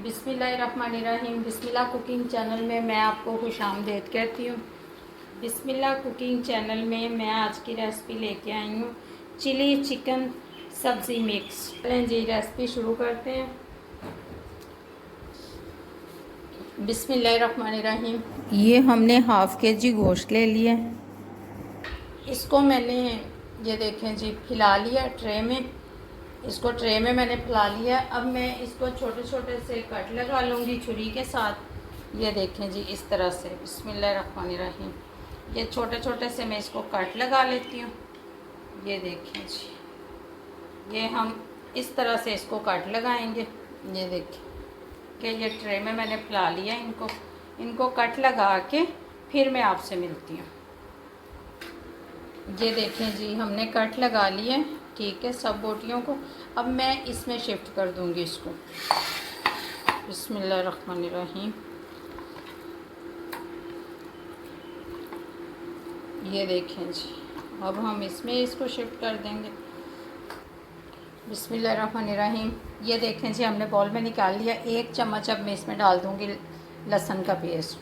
बिस्मिल्लाहिर्रहमानिर्रहीम। बिस्मिल्लाह cooking channel में मैं आपको खुशामदीद कहती हूँ। बिस्मिल्लाह कुकिंग चैनल में मैं आज की रेसिपी लेके आई हूँ चिली चिकन सब्ज़ी मिक्स। चलें जी रेसिपी शुरू करते हैं। बिस्मिल्लाहिर्रहमानिर्रहीम। ये हमने हाफ़ केजी गोश्त ले लिया। इसको मैंने ये देखें जी फैला लिया ट्रे में। इसको ट्रे में मैंने फैला लिया। अब मैं इसको छोटे छोटे से कट लगा लूँगी छुरी के साथ। ये देखें जी इस तरह से। बिस्मिल्लाहिर्रहमानिर्रहीम। ये छोटे छोटे से मैं इसको कट लगा लेती हूँ। ये देखें जी, ये हम इस तरह से इसको कट लगाएंगे। ये देखें कि ये ट्रे में मैंने फैला लिया। इनको कट लगा के फिर मैं आपसे मिलती हूँ। ये देखें जी हमने कट लगा लिए, ठीक है, सब बोटियों को। अब मैं इसमें शिफ्ट कर दूंगी इसको। बिस्मिल्लाहिर्रहमानिर्रहीम। ये देखें जी, अब हम इसमें इसको शिफ्ट कर देंगे। बिस्मिल्लाहिर्रहमानिर्रहीम। ये देखें जी हमने बॉल में निकाल लिया। 1 चम्मच अब मैं इसमें डाल दूंगी लहसुन का पेस्ट,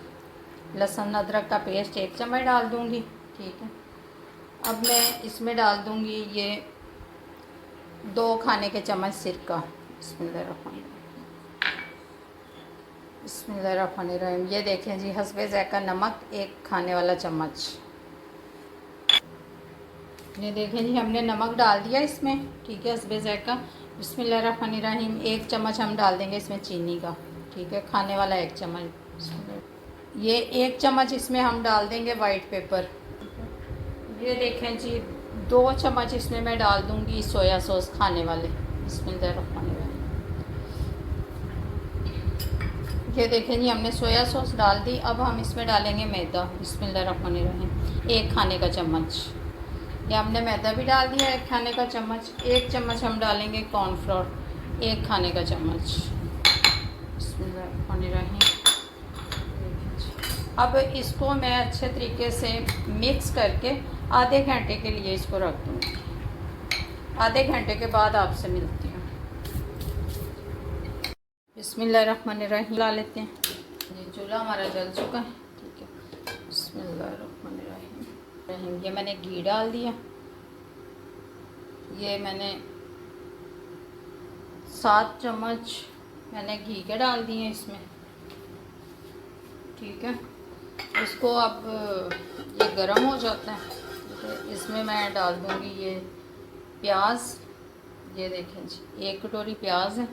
लहसुन अदरक का पेस्ट 1 चम्मच डाल दूंगी, ठीक है। अब मैं इसमें डाल दूंगी ये 2 खाने के चम्मच सिरका। बिस्मिल्लाहिर्रहमानिर्रहीम। ये देखें जी हस्बे ज़ायक़ा नमक 1 खाने वाला चम्मच। ये देखें जी हमने नमक डाल दिया इसमें, ठीक है, हस्बे ज़ायक़ा। बिस्मिल्लाहिर्रहमानिर्रहीम। 1 चम्मच हम डाल देंगे इसमें चीनी का, ठीक है, खाने वाला 1 चम्मच। ये 1 चम्मच इसमें हम डाल देंगे वाइट पेपर। ये देखें जी 2 चम्मच इसमें मैं डाल दूंगी सोया सॉस खाने वाले। बिस्मिल्लाहिर्रहमानिर्रहीम। ये देखें जी हमने सोया सॉस डाल दी। अब हम इसमें डालेंगे मैदा। बिस्मिल्लाहिर्रहमानिर्रहीम। 1 खाने का चम्मच। ये हमने मैदा भी डाल दिया 1 खाने का चम्मच। 1 चम्मच हम डालेंगे कॉर्नफ्लोर 1 खाने का चम्मच। बिस्मिल्लाहिर्रहमानिर्रहीम। अब इसको मैं अच्छे तरीके से मिक्स करके आधे घंटे के लिए इसको रख दूँगी। आधे घंटे के बाद आपसे मिलती हूँ। बिस्मिल्लाहिर्रहमानिर्रहीम ला लेते हैं। ये चूल्हा हमारा जल चुका है, ठीक है। बिस्मिल्लाहिर्रहमानिर्रहीम। ये मैंने घी डाल दिया। ये मैंने 7 चम्मच मैंने घी के डाल दिए इसमें, ठीक है। इसको अब ये गरम हो जाता है, तो इसमें मैं डाल दूँगी ये प्याज। ये देखें जी 1 कटोरी प्याज है।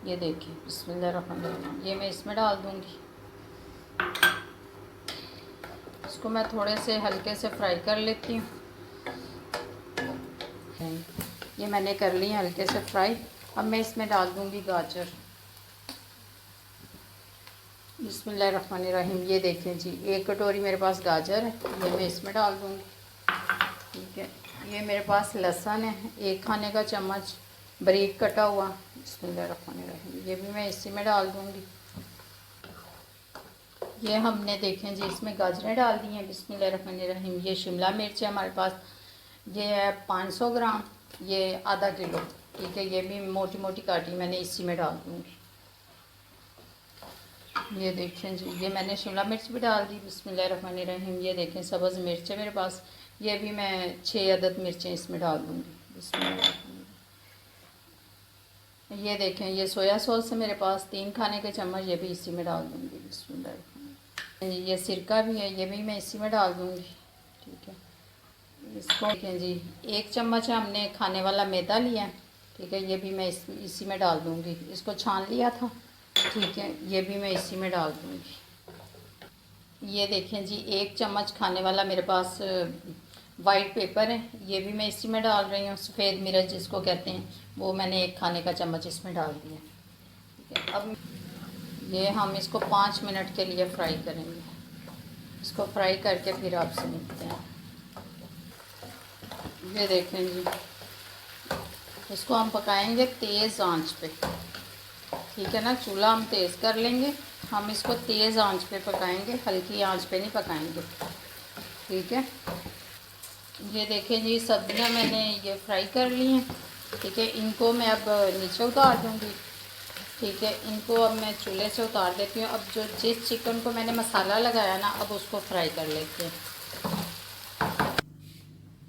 ये देखिए बिस्मिल्लाहिर्रहमानिर्रहीम। ये मैं इसमें डाल दूँगी। इसको मैं थोड़े से हल्के से फ्राई कर लेती हूँ। ये मैंने कर ली हल्के से फ्राई। अब मैं इसमें डाल दूँगी गाजर। बिस्मिल्लाहिर्रहमानिर्रहीम। ये देखें जी 1 कटोरी मेरे पास गाजर है, ये मैं इसमें डाल दूँगी, ठीक है। ये मेरे पास लहसुन है 1 खाने का चम्मच बारीक कटा हुआ। बिस्मिल्लाहिर्रहमानिर्रहीम। ये भी मैं इसी में डाल दूँगी। ये हमने देखें जी इसमें गाजरें डाल दी हैं। बिस्मिल्लाहिर्रहमानिर्रहीम। ये शिमला मिर्च है हमारे पास, ये है 500 ग्राम, ये आधा किलो, ठीक है। ये भी मोटी मोटी काटी मैंने इसी में डाल दूँगी। ये देखें जी ये मैंने शिमला मिर्च भी डाल दी। बिस्मिल्लाहिर्रहमानिर्रहीम। ये देखें सब्ज़ मिर्च है मेरे पास, ये भी मैं 6 अदद मिर्चें इसमें डाल दूँगी। बिस्मिल्लाहिर्रहमानिर्रहीम। ये देखें ये सोया सॉस है मेरे पास 3 खाने के चम्मच, ये भी इसी में डाल दूँगी। बिस्मिल्लाहिर्रहमानिर्रहीम। ये सिरका भी है, ये भी मैं इसी में डाल दूँगी, ठीक है। इसको देखें जी 1 चम्मच हमने खाने वाला मैदा लिया है, ठीक है। ये भी मैं इसी में डाल दूँगी। इसको छान लिया था, ठीक है। ये भी मैं इसी में डाल दूँगी। ये देखें जी 1 चम्मच खाने वाला मेरे पास वाइट पेपर है, ये भी मैं इसी में डाल रही हूँ। सफ़ेद मिर्च जिसको कहते हैं, वो मैंने 1 खाने का चम्मच इसमें डाल दिया, ठीक है। अब ये हम इसको 5 मिनट के लिए फ्राई करेंगे। इसको फ्राई करके फिर आपसे मिलते हैं। ये देखें जी इसको हम पकाएंगे तेज़ आंच पे, ठीक है ना। चूल्हा हम तेज़ कर लेंगे, हम इसको तेज़ आंच पे पकाएंगे, हल्की आंच पे नहीं पकाएंगे, ठीक है। ये देखें जी सब्जियां मैंने ये फ्राई कर ली हैं, ठीक है। इनको मैं अब नीचे उतार दूँगी। ठीक है, इनको अब मैं चूल्हे से उतार देती हूँ। अब जो जिस चिकन को मैंने मसाला लगाया ना, अब उसको फ्राई कर लेते हैं।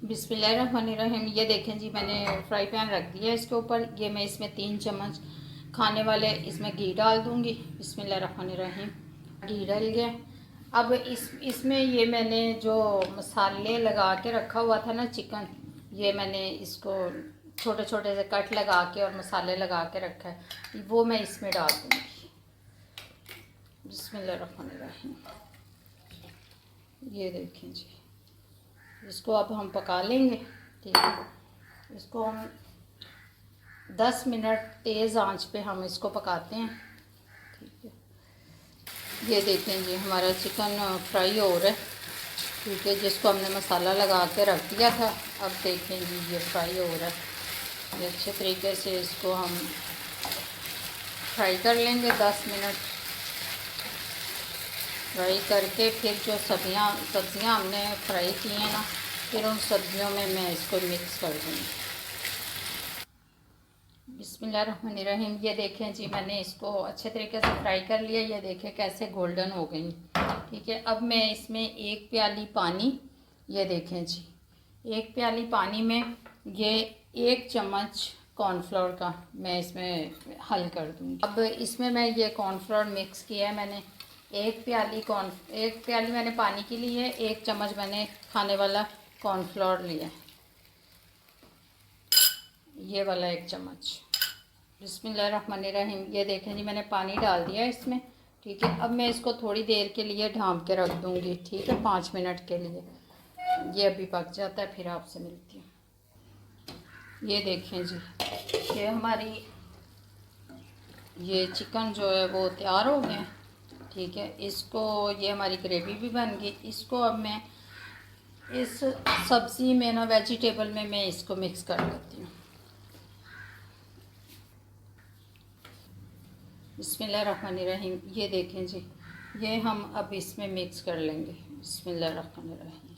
बिस्मिल्लाहिर्रहमानिर्रहीम। ये देखें जी, मैंने फ्राई पैन रख दिया इसके ऊपर। ये मैं इसमें 3 चम्मच खाने वाले इसमें घी डाल दूँगी। बिस्मिल्लाहिर्रहमानिर्रहीम। घी डल गया। अब इसमें ये मैंने जो मसाले लगा के रखा हुआ था ना चिकन, ये मैंने इसको छोटे छोटे से कट लगा के और मसाले लगा के रखा है, वो मैं इसमें डाल दूँगी। बिस्मिल्लाहिर्रहमानिर्रहीम। ये देखें जी, इसको अब हम पका लेंगे। ठीक है, इसको हम 10 मिनट तेज़ आंच पे हम इसको पकाते हैं। ठीक है, ये देखें जी, हमारा चिकन फ्राई हो रहा है। ठीक है, जिसको हमने मसाला लगा के रख दिया था, अब देखें जी ये फ्राई हो रहा है। ये अच्छे तरीके से इसको हम फ्राई कर लेंगे 10 मिनट। फ्राई करके फिर जो सब्जियां हमने फ्राई की हैं ना, फिर उन सब्जियों में मैं इसको मिक्स कर दूँगी। बिस्मिल्लाहिर्रहमानिर्रहीम। ये देखें जी, मैंने इसको अच्छे तरीके से फ्राई कर लिया। ये देखें कैसे गोल्डन हो गई। ठीक है, अब मैं इसमें 1 प्याली पानी, ये देखें जी, 1 प्याली पानी में ये 1 चम्मच कॉर्नफ्लोर का मैं इसमें हल कर दूँगी। अब इसमें मैं ये कॉर्नफ्लोर मिक्स किया है मैंने। 1 प्याली मैंने पानी की ली है, 1 चम्मच मैंने खाने वाला कॉर्नफ्लोर लिया है, ये वाला 1 चम्मच। बिस्मिल्लाहिर्रहमानिर्रहीम। ये देखें जी, मैंने पानी डाल दिया इसमें। ठीक है, अब मैं इसको थोड़ी देर के लिए ढाँप के रख दूँगी। ठीक है, 5 मिनट के लिए। ये अभी पक जाता है, फिर आपसे मिलती हूँ। ये देखें जी, ये हमारी ये चिकन जो है वो तैयार हो गया। ठीक है, इसको, ये हमारी ग्रेवी भी बन गई। इसको अब मैं इस सब्ज़ी में ना, वेजिटेबल में मैं इसको मिक्स कर लेती हूँ। बिस्मिल्लाहिर्रहमानिर्रहीम। ये देखें जी, ये हम अब इसमें मिक्स कर लेंगे। बिस्मिल्लाहिर्रहमानिर्रहीम।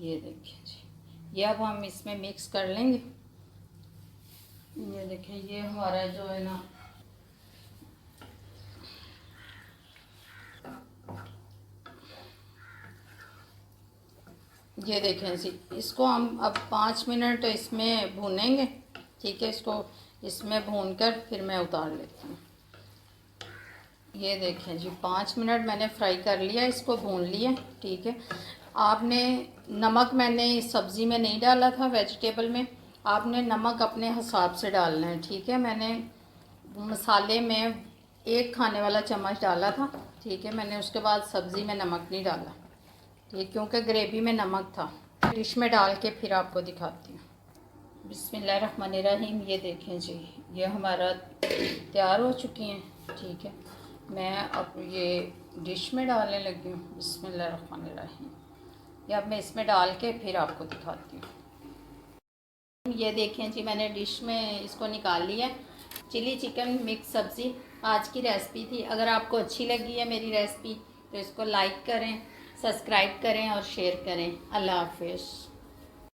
ये देखें जी, ये अब हम इसमें मिक्स कर लेंगे। ये देखें, ये हमारा जो है ना, ये देखें जी, इसको हम अब 5 मिनट इसमें भूनेंगे। ठीक है, इसको इसमें भून कर फिर मैं उतार लेती हूँ। ये देखें जी, 5 मिनट मैंने फ्राई कर लिया, इसको भून लिया। ठीक है, आपने नमक, मैंने इस सब्ज़ी में नहीं डाला था, वेजिटेबल में आपने नमक अपने हिसाब से डालना है। ठीक है, मैंने मसाले में 1 खाने वाला चम्मच डाला था। ठीक है, मैंने उसके बाद सब्ज़ी में नमक नहीं डाला। ठीक, क्योंकि ग्रेवी में नमक था। डिश में डाल के फिर आपको दिखाती हूँ। बिस्मिल्लाहिर्रहमानिर्रहीम। ये देखें जी, ये हमारा तैयार हो चुकी हैं। ठीक है, मैं अब ये डिश में डालने लगी हूँ। बिस्मिल्लाहिर्रहमानिर्रहीम। ये अब मैं इसमें डाल के फिर आपको दिखाती हूँ। ये देखें जी, मैंने डिश में इसको निकाल लिया। चिली चिकन मिक्स सब्ज़ी आज की रेसिपी थी। अगर आपको अच्छी लगी है मेरी रेसिपी तो इसको लाइक करें, सब्सक्राइब करें और शेयर करें। अल्लाह हाफ़िज़।